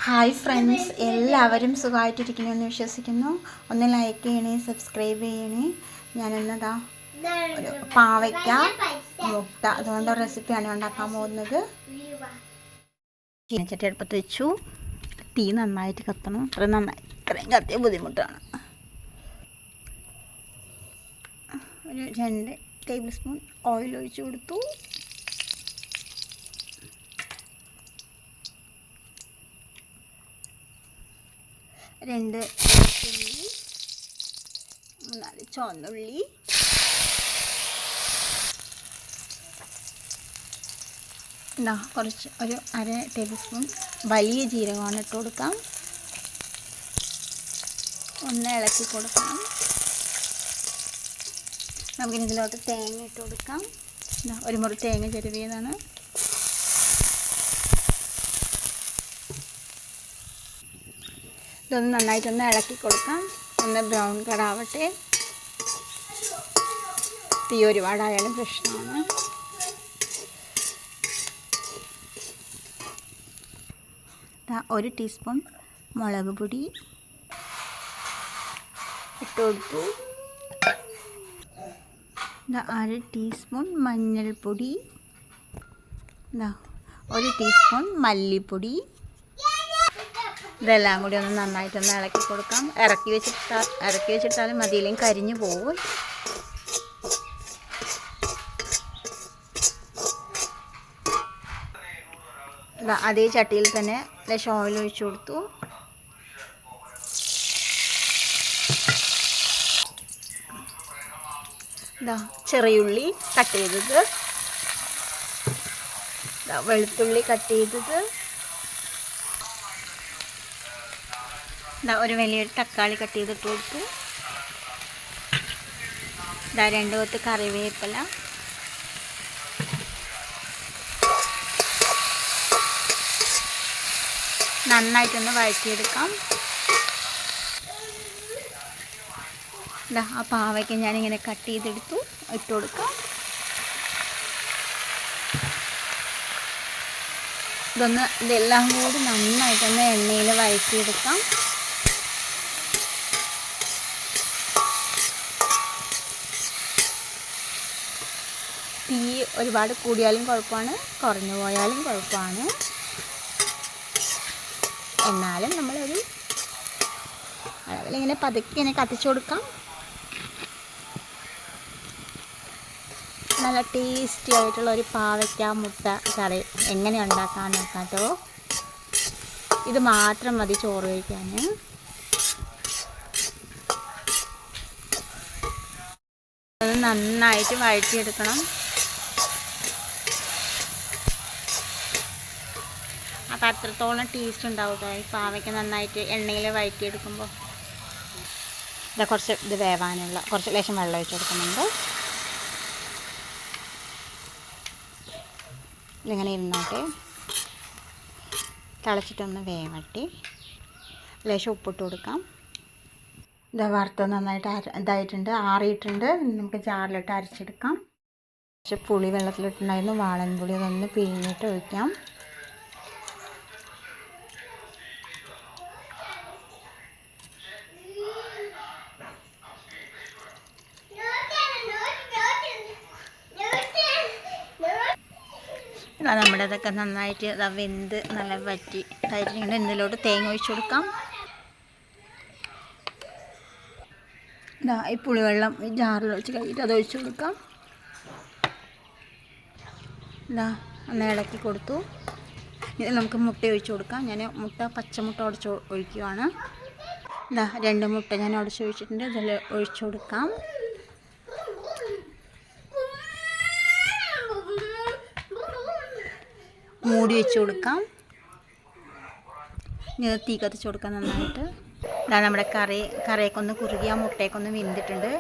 Hi friends, എല്ലാവരും സുഖമായിട്ടിരിക്കണമെന്ന് വിശ്വസിക്കുന്നു. ഒന്ന് ലൈക്ക് ചെയ്യണേ, സബ്സ്ക്രൈബ് ചെയ്യണേ. ഞാനെന്നതാ ഒരു പാവയ്ക്ക മുട്ട അതുകൊണ്ട് റെസിപ്പിയാണ് ഉണ്ടാക്കാൻ പോകുന്നത്. ചീനച്ചട്ടി അടുപ്പത്ത് വെച്ചു. തീ നന്നായിട്ട് കത്തണം. ഇത്രയും കത്തിയ ബുദ്ധിമുട്ടാണ്. ഒരു 2 ടേബിൾ സ്പൂൺ ഓയിൽ ഒഴിച്ചു കൊടുത്തു. രണ്ട് വെളുത്തുള്ളി, 3-4 ചുവന്നുള്ളി, കുറച്ച് ഒരു 1/2 ടേബിൾ സ്പൂൺ വലിയ ജീരകമാണ് ഇട്ട് കൊടുക്കാം. ഒന്ന് ഇളക്കി കൊടുക്കണം. നമുക്കിതിലോട്ട് തേങ്ങ ഇട്ട് കൊടുക്കാം. ഒരു മുറി തേങ്ങ ചെരുവിയതാണ്. ഇതൊന്ന് നന്നായിട്ടൊന്ന് ഇളക്കി കൊടുക്കാം. ഒന്ന് ബ്രൗൺ കളർ ആവട്ടെ. തീ ഒരുപാടായാലും പ്രശ്നമാണ്. ഒരു ടീസ്പൂൺ മുളക് പൊടി ഇട്ട് കൊടുത്തു. 1/2 ടീസ്പൂൺ മഞ്ഞൾപ്പൊടി, 1 ടീസ്പൂൺ മല്ലിപ്പൊടി. ഇതെല്ലാം കൂടി ഒന്ന് നന്നായിട്ടൊന്ന് ഇളക്കി കൊടുക്കാം. ഇറക്കി വെച്ചിട്ടാലും മതിയില്ലെങ്കിൽ കരിഞ്ഞു പോകും. അതേ ചട്ടിയിൽ തന്നെ ലേശം ഓയിൽ ഒഴിച്ചു കൊടുത്തു. ചെറിയുള്ളി കട്ട് ചെയ്തത്, വെളുത്തുള്ളി കട്ട് ചെയ്തത്, ഒരു വലിയൊരു തക്കാളി കട്ട് ചെയ്തിട്ട് കൊടുത്തു. 2 കൊത്ത് കറിവേപ്പില, നന്നായിട്ടൊന്ന് വഴറ്റിയെടുക്കാം. ആ പാവയ്ക്ക് ഞാനിങ്ങനെ കട്ട് ചെയ്തെടുത്തു, ഇട്ട് കൊടുക്കാം. ഇതെല്ലാം കൂടി നന്നായിട്ടൊന്ന് എണ്ണയിൽ വഴറ്റിയെടുക്കാം. തീ ഒരുപാട് കൂടിയാലും കുഴപ്പമാണ്, കുറഞ്ഞു പോയാലും കുഴപ്പമാണ്. എന്നാലും നമ്മളൊരു അളവിലിങ്ങനെ പതുക്കെ ഇങ്ങനെ കത്തിച്ചു കൊടുക്കാം. നല്ല ടേസ്റ്റി ആയിട്ടുള്ള ഒരു പാവയ്ക്ക മുട്ട കറി എങ്ങനെ ഉണ്ടാക്കാൻ നോക്കാട്ടോ. ഇത് മാത്രം മതി ചോറ് കഴിക്കാൻ. അത് നന്നായിട്ട് വഴറ്റിയെടുക്കണം. അപ്പോൾ അത്രത്തോളം ടേസ്റ്റ് ഉണ്ടാവുക ഈ പാവയ്ക്ക നന്നായിട്ട് എണ്ണയിൽ വഴറ്റിയെടുക്കുമ്പോൾ. കുറച്ച് ഇത് വേവാനുള്ള കുറച്ച് ലേശം വെള്ളം ഒഴിച്ച് കൊടുക്കുന്നുണ്ട്. ഇതിങ്ങനെ ഇരുന്നോട്ടെ, തിളച്ചിട്ടൊന്ന് വേവട്ടെ. ലേശം ഉപ്പിട്ട് കൊടുക്കാം. വറുത്ത് നന്നായിട്ട് ഇതായിട്ടുണ്ട്, ആറിയിട്ടുണ്ട്. നമുക്ക് ജാറിലിട്ട് അരച്ചെടുക്കാം. കുറച്ച് പുളി വെള്ളത്തിലിട്ടുണ്ടായിരുന്നു, വാളൻപുളി. അതൊന്ന് പിഴിഞ്ഞിട്ട് ഒഴിക്കാം. നമ്മുടെ ഇതൊക്കെ നന്നായിട്ട് വെന്ത് നല്ല വറ്റി ഇതായിട്ടുണ്ട്. ഇതിലോട്ട് തേങ്ങ ഒഴിച്ച് കൊടുക്കാം. ഈ പുളിവെള്ളം ഈ ജാറിൽ വെച്ച് കഴിഞ്ഞിട്ട് അത് ഒഴിച്ച് കൊടുക്കാം. ഒന്ന് ഇളക്കി കൊടുത്തു. ഇത് നമുക്ക് മുട്ട ഒഴിച്ച് കൊടുക്കാം. ഞാൻ പച്ചമുട്ട ഉടച്ച് ഒഴിക്കുകയാണ്. 2 മുട്ട ഞാൻ ഉടച്ച് ഒഴിച്ചിട്ടുണ്ട്. ഇതിൽ ഒഴിച്ച് കൊടുക്കാം. മൂടി വെച്ച് കൊടുക്കാം. ഇനി തീ കത്തിച്ച് കൊടുക്കാം നന്നായിട്ട്. നമ്മുടെ കറിയൊക്കെ ഒന്ന് കുറുകി ആ മുട്ടയൊക്കെ ഒന്ന് വെന്തിട്ടുണ്ട്.